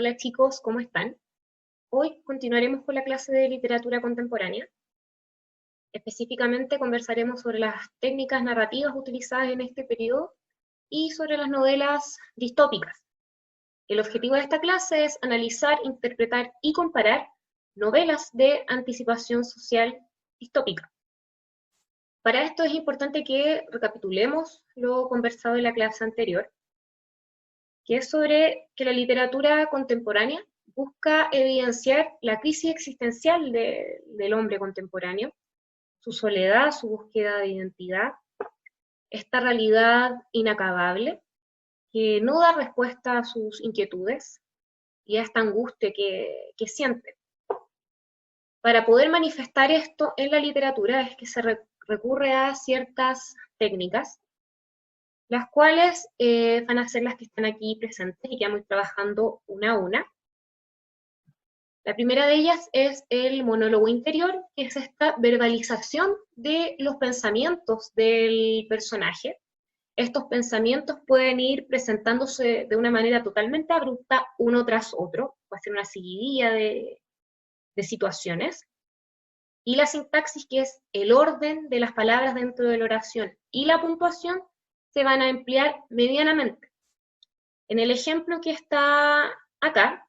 Hola chicos, ¿cómo están? Hoy continuaremos con la clase de literatura contemporánea. Específicamente conversaremos sobre las técnicas narrativas utilizadas en este periodo y sobre las novelas distópicas. El objetivo de esta clase es analizar, interpretar y comparar novelas de anticipación social distópica. Para esto es importante que recapitulemos lo conversado en la clase anterior, que es sobre que la literatura contemporánea busca evidenciar la crisis existencial del hombre contemporáneo, su soledad, su búsqueda de identidad, esta realidad inacabable que no da respuesta a sus inquietudes y a esta angustia que siente. Para poder manifestar esto en la literatura es que se recurre a ciertas técnicas, las cuales van a ser las que están aquí presentes y que vamos a ir trabajando una a una. La primera de ellas es el monólogo interior, que es esta verbalización de los pensamientos del personaje. Estos pensamientos pueden ir presentándose de una manera totalmente abrupta, uno tras otro, puede ser una seguidilla de situaciones. Y la sintaxis, que es el orden de las palabras dentro de la oración, y la puntuación se van a emplear medianamente. En el ejemplo que está acá,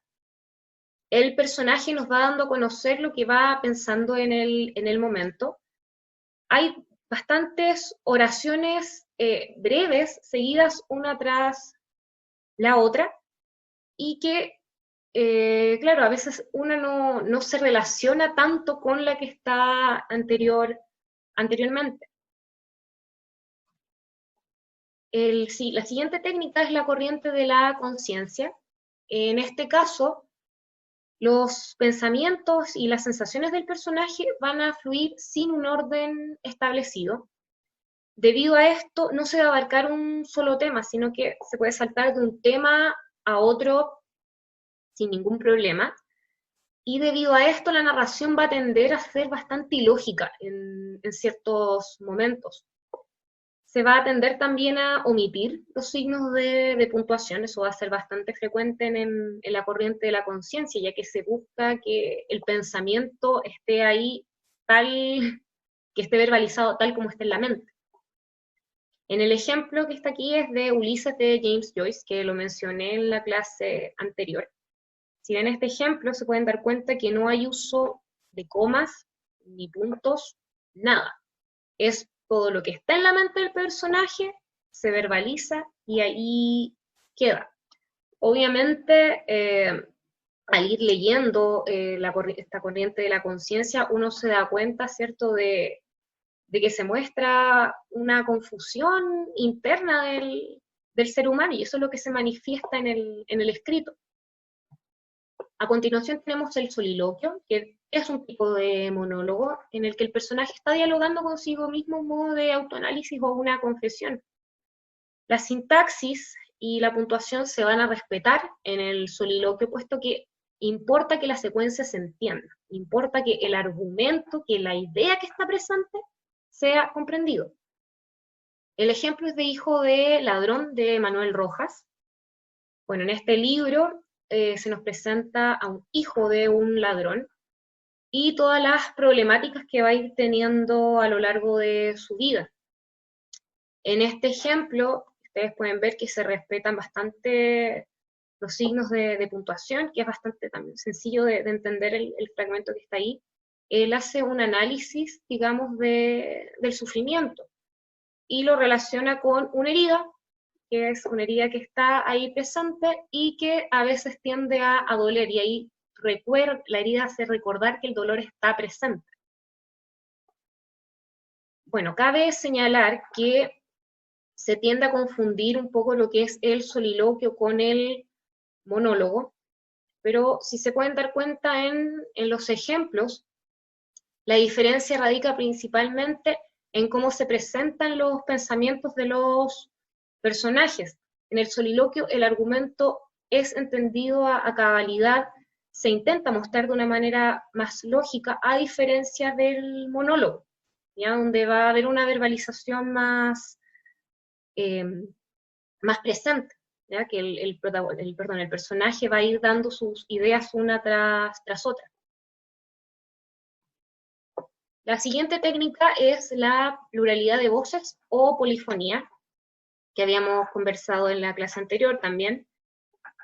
el personaje nos va dando a conocer lo que va pensando en el momento. Hay bastantes oraciones breves, seguidas una tras la otra, y que, claro, a veces una no se relaciona tanto con la que está anteriormente. La siguiente técnica es la corriente de la conciencia. En este caso, los pensamientos y las sensaciones del personaje van a fluir sin un orden establecido. Debido a esto, no se va a abarcar un solo tema, sino que se puede saltar de un tema a otro sin ningún problema. Y debido a esto, la narración va a tender a ser bastante ilógica en ciertos momentos. Se va a tender también a omitir los signos de puntuación, eso va a ser bastante frecuente en la corriente de la conciencia, ya que se busca que el pensamiento esté ahí tal, que esté verbalizado tal como está en la mente. En el ejemplo que está aquí es de Ulises de James Joyce, que lo mencioné en la clase anterior. Si ven este ejemplo, se pueden dar cuenta que no hay uso de comas ni puntos, nada. Es todo lo que está en la mente del personaje, se verbaliza y ahí queda. Obviamente, al ir leyendo esta corriente de la conciencia, uno se da cuenta, ¿cierto?, de que se muestra una confusión interna del ser humano, y eso es lo que se manifiesta en el escrito. A continuación tenemos el soliloquio, que es un tipo de monólogo en el que el personaje está dialogando consigo mismo en modo de autoanálisis o una confesión. La sintaxis y la puntuación se van a respetar en el soliloquio, puesto que importa que la secuencia se entienda, importa que el argumento, que la idea que está presente sea comprendido. El ejemplo es de Hijo de Ladrón de Manuel Rojas. Bueno, en este libro se nos presenta a un hijo de un ladrón y todas las problemáticas que va a ir teniendo a lo largo de su vida. En este ejemplo, ustedes pueden ver que se respetan bastante los signos de puntuación, que es bastante también sencillo de entender el fragmento que está ahí. Él hace un análisis, digamos, del sufrimiento y lo relaciona con una herida, que es una herida que está ahí presente y que a veces tiende a doler, y ahí la herida hace recordar que el dolor está presente. Bueno, cabe señalar que se tiende a confundir un poco lo que es el soliloquio con el monólogo, pero si se pueden dar cuenta en los ejemplos, la diferencia radica principalmente en cómo se presentan los pensamientos de los personajes. En el soliloquio el argumento es entendido a cabalidad, se intenta mostrar de una manera más lógica, a diferencia del monólogo, ¿ya?, donde va a haber una verbalización más presente. ¿ya? Que el personaje va a ir dando sus ideas una tras otra. La siguiente técnica es la pluralidad de voces o polifonía, que habíamos conversado en la clase anterior también,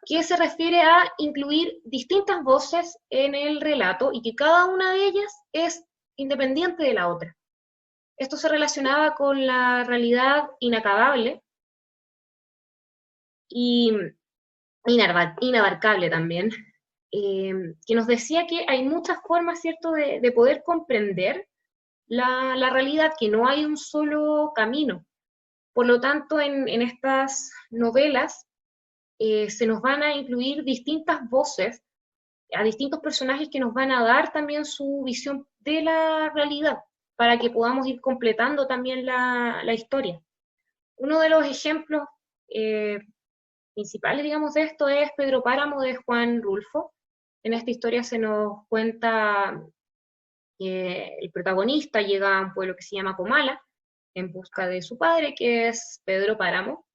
que se refiere a incluir distintas voces en el relato y que cada una de ellas es independiente de la otra. Esto se relacionaba con la realidad inacabable y inabarcable también, que nos decía que hay muchas formas, ¿cierto?, de poder comprender la realidad, que no hay un solo camino. Por lo tanto, en estas novelas se nos van a incluir distintas voces a distintos personajes que nos van a dar también su visión de la realidad, para que podamos ir completando también la historia. Uno de los ejemplos eh, principales, digamos, de esto es Pedro Páramo de Juan Rulfo. En esta historia se nos cuenta que el protagonista llega a un pueblo que se llama Comala en busca de su padre, que es Pedro Páramo.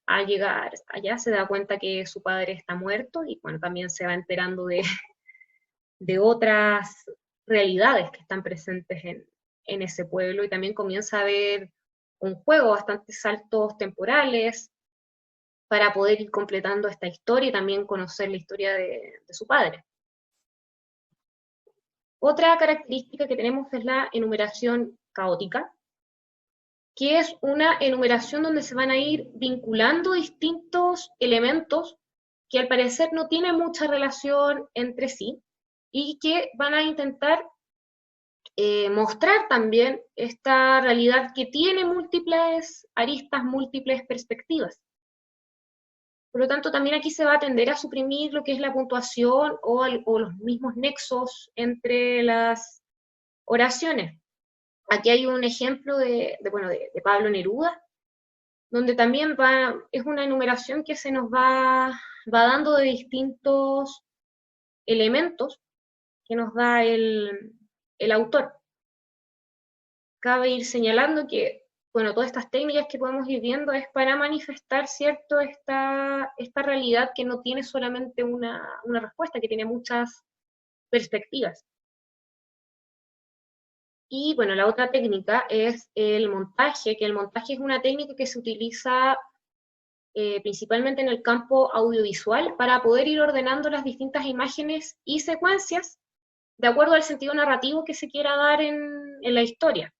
Al llegar allá se da cuenta que su padre está muerto y bueno, también se va enterando de otras realidades que están presentes en ese pueblo y también comienza a haber un juego, bastantes saltos temporales para poder ir completando esta historia y también conocer la historia de su padre. Otra característica que tenemos es la enumeración caótica, que es una enumeración donde se van a ir vinculando distintos elementos que al parecer no tienen mucha relación entre sí y que van a intentar mostrar también esta realidad que tiene múltiples aristas, múltiples perspectivas. Por lo tanto, también aquí se va a tender a suprimir lo que es la puntuación o los mismos nexos entre las oraciones. Aquí hay un ejemplo de Pablo Neruda, donde también es una enumeración que se nos va dando de distintos elementos que nos da el autor. Cabe ir señalando que, bueno, todas estas técnicas que podemos ir viendo es para manifestar, ¿cierto?, esta realidad que no tiene solamente una respuesta, que tiene muchas perspectivas. Y bueno, la otra técnica es el montaje, que el montaje es una técnica que se utiliza principalmente en el campo audiovisual para poder ir ordenando las distintas imágenes y secuencias de acuerdo al sentido narrativo que se quiera dar en la historia.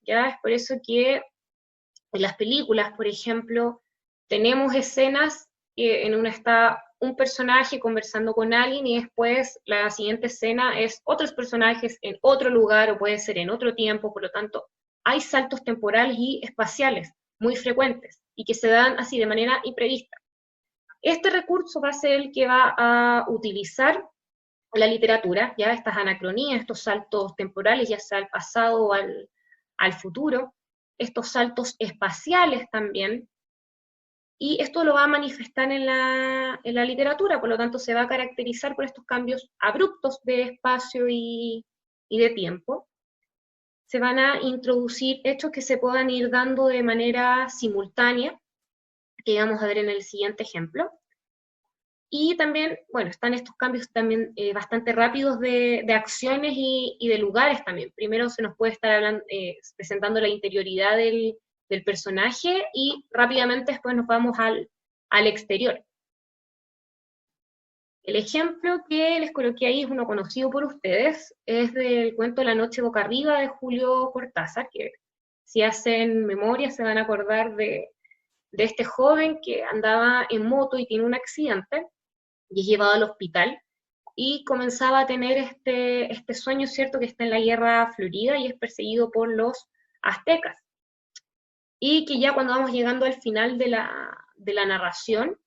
¿Ya? Es por eso que en las películas, por ejemplo, tenemos escenas en una está un personaje conversando con alguien y después la siguiente escena es otros personajes en otro lugar o puede ser en otro tiempo, por lo tanto, hay saltos temporales y espaciales muy frecuentes y que se dan así de manera imprevista. Este recurso va a ser el que va a utilizar la literatura, ya estas anacronías, estos saltos temporales, ya sea al pasado o al futuro, estos saltos espaciales también, y esto lo va a manifestar en la literatura, por lo tanto se va a caracterizar por estos cambios abruptos de espacio y de tiempo. Se van a introducir hechos que se puedan ir dando de manera simultánea, que vamos a ver en el siguiente ejemplo. Y también, bueno, están estos cambios también bastante rápidos de acciones y de lugares también. Primero se nos puede estar hablando, presentando la interioridad del personaje y rápidamente después nos vamos al exterior. El ejemplo que les coloqué ahí es uno conocido por ustedes, es del cuento La noche boca arriba de Julio Cortázar, que si hacen memoria se van a acordar de este joven que andaba en moto y tiene un accidente y es llevado al hospital y comenzaba a tener este sueño, ¿cierto?, que está en la guerra florida y es perseguido por los aztecas. Y que ya cuando vamos llegando al final de la narración,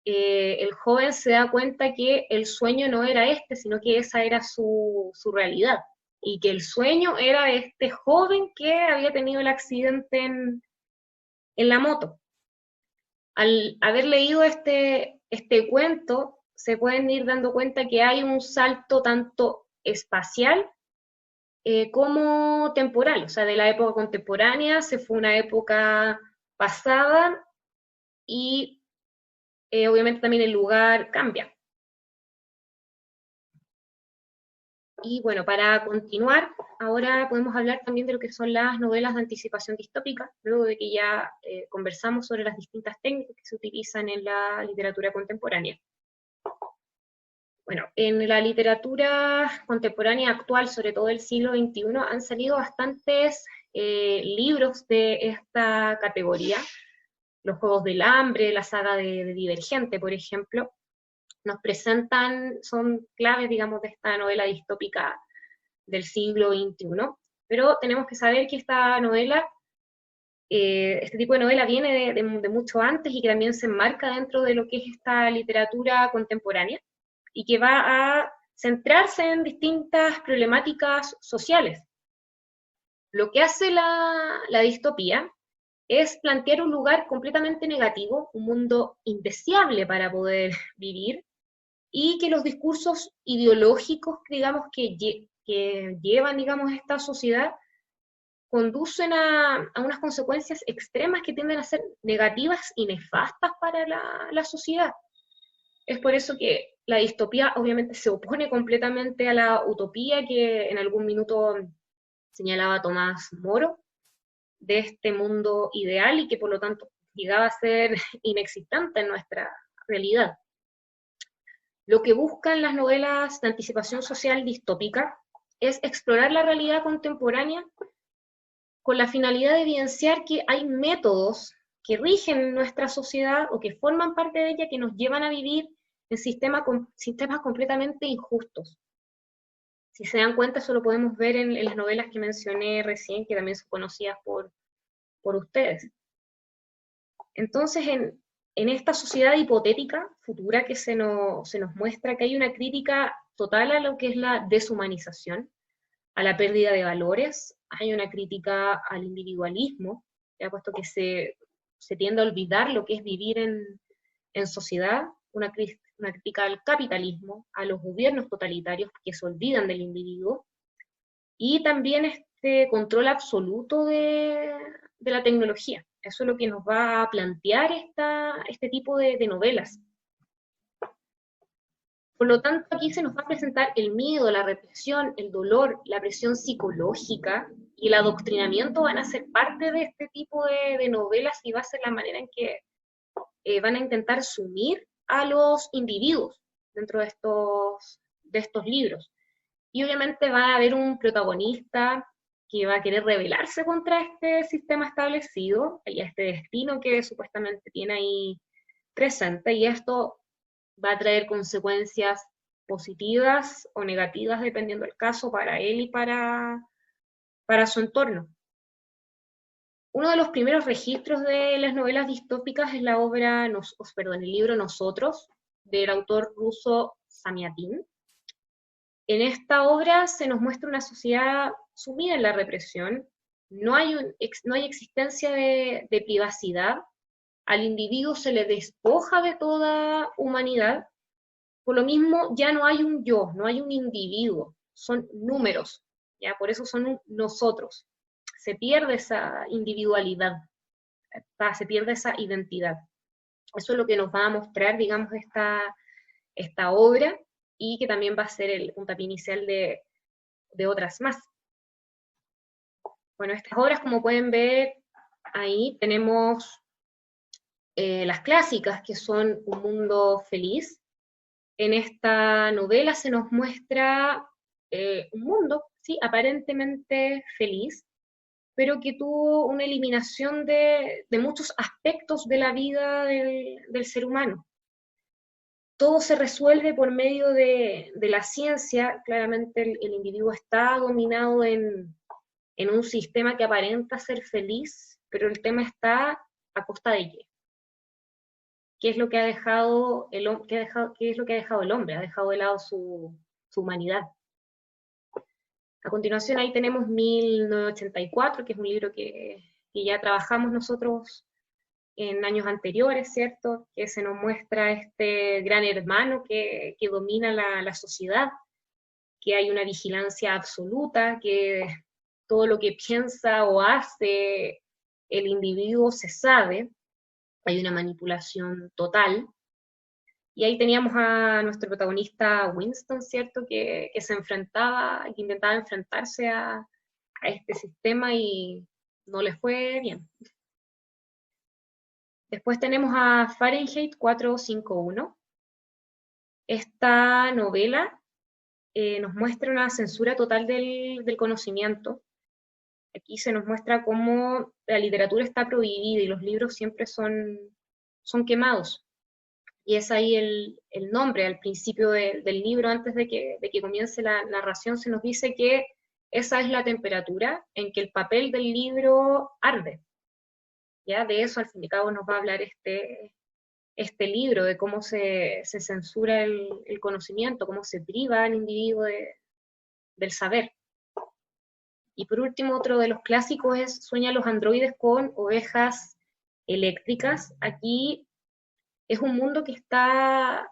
el joven se da cuenta que el sueño no era este, sino que esa era su realidad. Y que el sueño era este joven que había tenido el accidente en la moto. Al haber leído este cuento, se pueden ir dando cuenta que hay un salto tanto espacial como temporal, o sea, de la época contemporánea se fue a una época pasada y obviamente también el lugar cambia. Y bueno, para continuar, ahora podemos hablar también de lo que son las novelas de anticipación distópica, luego de que ya conversamos sobre las distintas técnicas que se utilizan en la literatura contemporánea. Bueno, en la literatura contemporánea actual, sobre todo del siglo XXI, han salido bastantes libros de esta categoría. Los Juegos del Hambre, la saga de Divergente, por ejemplo, nos presentan, son claves, digamos, de esta novela distópica del siglo XXI. Pero tenemos que saber que esta novela, este tipo de novela viene de mucho antes y que también se enmarca dentro de lo que es esta literatura contemporánea y que va a centrarse en distintas problemáticas sociales. Lo que hace la distopía es plantear un lugar completamente negativo, un mundo indeseable para poder vivir, y que los discursos ideológicos, digamos, que llevan, digamos, esta sociedad, conducen a unas consecuencias extremas que tienden a ser negativas y nefastas para la sociedad. Es por eso que la distopía obviamente se opone completamente a la utopía que en algún minuto señalaba Tomás Moro, de este mundo ideal y que por lo tanto llegaba a ser inexistente en nuestra realidad. Lo que buscan las novelas de anticipación social distópica es explorar la realidad contemporánea con la finalidad de evidenciar que hay métodos que rigen nuestra sociedad o que forman parte de ella que nos llevan a vivir en sistemas completamente injustos. Si se dan cuenta, eso lo podemos ver en las novelas que mencioné recién, que también son conocidas por ustedes. Entonces, en esta sociedad hipotética, futura, que se nos muestra que hay una crítica total a lo que es la deshumanización, a la pérdida de valores, hay una crítica al individualismo, ya puesto que se tiende a olvidar lo que es vivir en sociedad, una crítica al capitalismo, a los gobiernos totalitarios que se olvidan del individuo, y también este control absoluto de la tecnología. Eso es lo que nos va a plantear este tipo de novelas. Por lo tanto, aquí se nos va a presentar el miedo, la represión, el dolor, la presión psicológica y el adoctrinamiento van a ser parte de este tipo de novelas y va a ser la manera en que van a intentar sumir a los individuos dentro de estos libros. Y obviamente va a haber un protagonista que va a querer rebelarse contra este sistema establecido y a este destino que supuestamente tiene ahí presente, y esto va a traer consecuencias positivas o negativas dependiendo del caso para él y para su entorno. Uno de los primeros registros de las novelas distópicas es la obra, el libro Nosotros, del autor ruso Samiatin. En esta obra se nos muestra una sociedad sumida en la represión, no hay existencia de privacidad, al individuo se le despoja de toda humanidad, por lo mismo ya no hay un yo, no hay un individuo, son números, ya por eso son nosotros, se pierde esa individualidad, se pierde esa identidad. Eso es lo que nos va a mostrar, digamos, esta obra, y que también va a ser el puntapié inicial de otras más. Bueno, estas obras, como pueden ver, ahí tenemos las clásicas, que son Un mundo feliz. En esta novela se nos muestra un mundo, sí, aparentemente feliz, pero que tuvo una eliminación de muchos aspectos de la vida del ser humano. Todo se resuelve por medio de la ciencia. Claramente el individuo está dominado en un sistema que aparenta ser feliz, pero el tema está a costa de qué. ¿Qué es lo que ha dejado qué es lo que ha dejado el hombre? Ha dejado de lado su humanidad. A continuación ahí tenemos 1984, que es un libro que ya trabajamos nosotros en años anteriores, ¿cierto? Que se nos muestra este gran hermano que domina la sociedad, que hay una vigilancia absoluta, que todo lo que piensa o hace el individuo se sabe, hay una manipulación total, Y ahí teníamos a nuestro protagonista Winston, ¿cierto? Que se enfrentaba, que intentaba enfrentarse a este sistema y no le fue bien. Después tenemos a Fahrenheit 451. Esta novela nos muestra una censura total del conocimiento. Aquí se nos muestra cómo la literatura está prohibida y los libros siempre son quemados. Y es ahí el nombre, al principio del libro, antes de que comience la narración, se nos dice que esa es la temperatura en que el papel del libro arde. ¿Ya? De eso, al fin y al cabo, nos va a hablar este libro, de cómo se censura el conocimiento, cómo se priva al individuo del saber. Y por último, otro de los clásicos es Sueñan los androides con ovejas eléctricas. Aquí es un mundo que está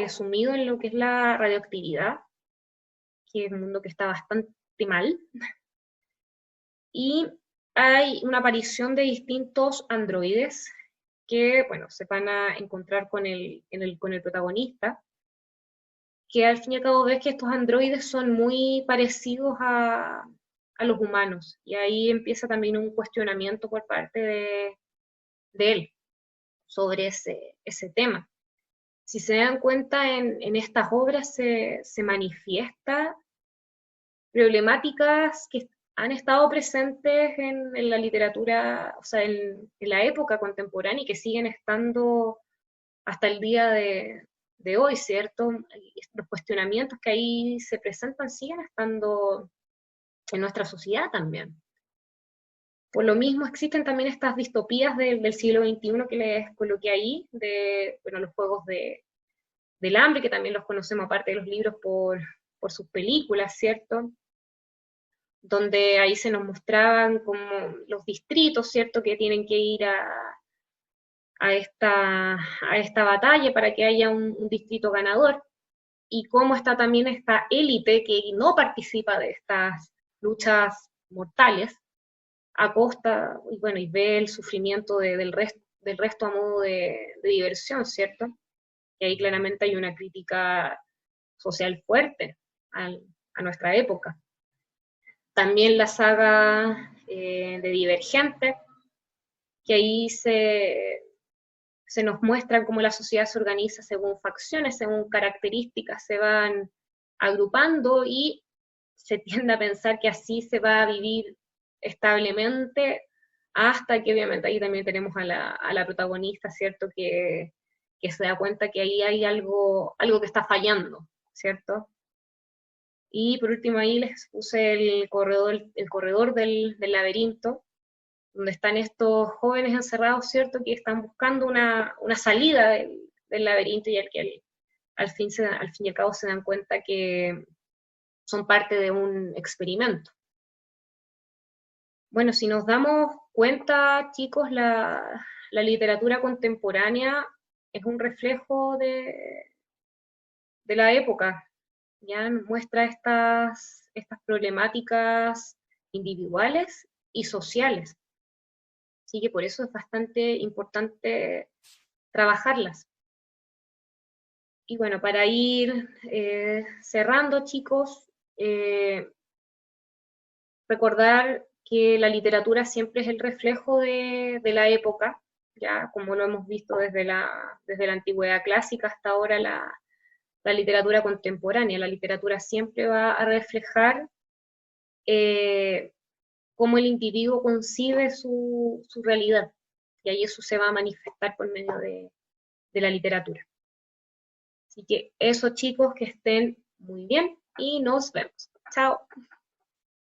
sumido en lo que es la radioactividad, que es un mundo que está bastante mal, y hay una aparición de distintos androides que, bueno, se van a encontrar con el protagonista, que al fin y al cabo ves que estos androides son muy parecidos a los humanos, y ahí empieza también un cuestionamiento por parte de él sobre ese tema. Si se dan cuenta, en estas obras se manifiesta problemáticas que han estado presentes en la literatura, o sea, en la época contemporánea y que siguen estando hasta el día de hoy, ¿cierto? Los cuestionamientos que ahí se presentan siguen estando en nuestra sociedad también. Por lo mismo existen también estas distopías del siglo XXI que les coloqué ahí, de bueno, los juegos del hambre, que también los conocemos aparte de los libros por sus películas, ¿cierto? Donde ahí se nos mostraban como los distritos, ¿cierto? Que tienen que ir a esta batalla para que haya un distrito ganador, y cómo está también esta élite que no participa de estas luchas mortales a costa, y bueno, y ve el sufrimiento del resto a modo de diversión, ¿cierto? Y ahí claramente hay una crítica social fuerte a nuestra época. También la saga de Divergente, que ahí se nos muestra cómo la sociedad se organiza según facciones, según características, se van agrupando y se tiende a pensar que así se va a vivir establemente, hasta que obviamente ahí también tenemos a la protagonista, ¿cierto? Que se da cuenta que ahí hay algo que está fallando, ¿cierto? Y por último ahí les puse el corredor del laberinto, donde están estos jóvenes encerrados, ¿cierto? Que están buscando una salida del laberinto, y al que al fin y al cabo se dan cuenta que son parte de un experimento. Bueno, si nos damos cuenta, chicos, la literatura contemporánea es un reflejo de la época, ya muestra estas problemáticas individuales y sociales. Así que por eso es bastante importante trabajarlas. Y bueno, para ir cerrando, chicos, recordar que la literatura siempre es el reflejo de la época, ya como lo hemos visto desde la antigüedad clásica hasta ahora la literatura contemporánea. La literatura siempre va a reflejar cómo el individuo concibe su realidad, y ahí eso se va a manifestar por medio de la literatura. Así que eso, chicos, que estén muy bien y nos vemos. Chao.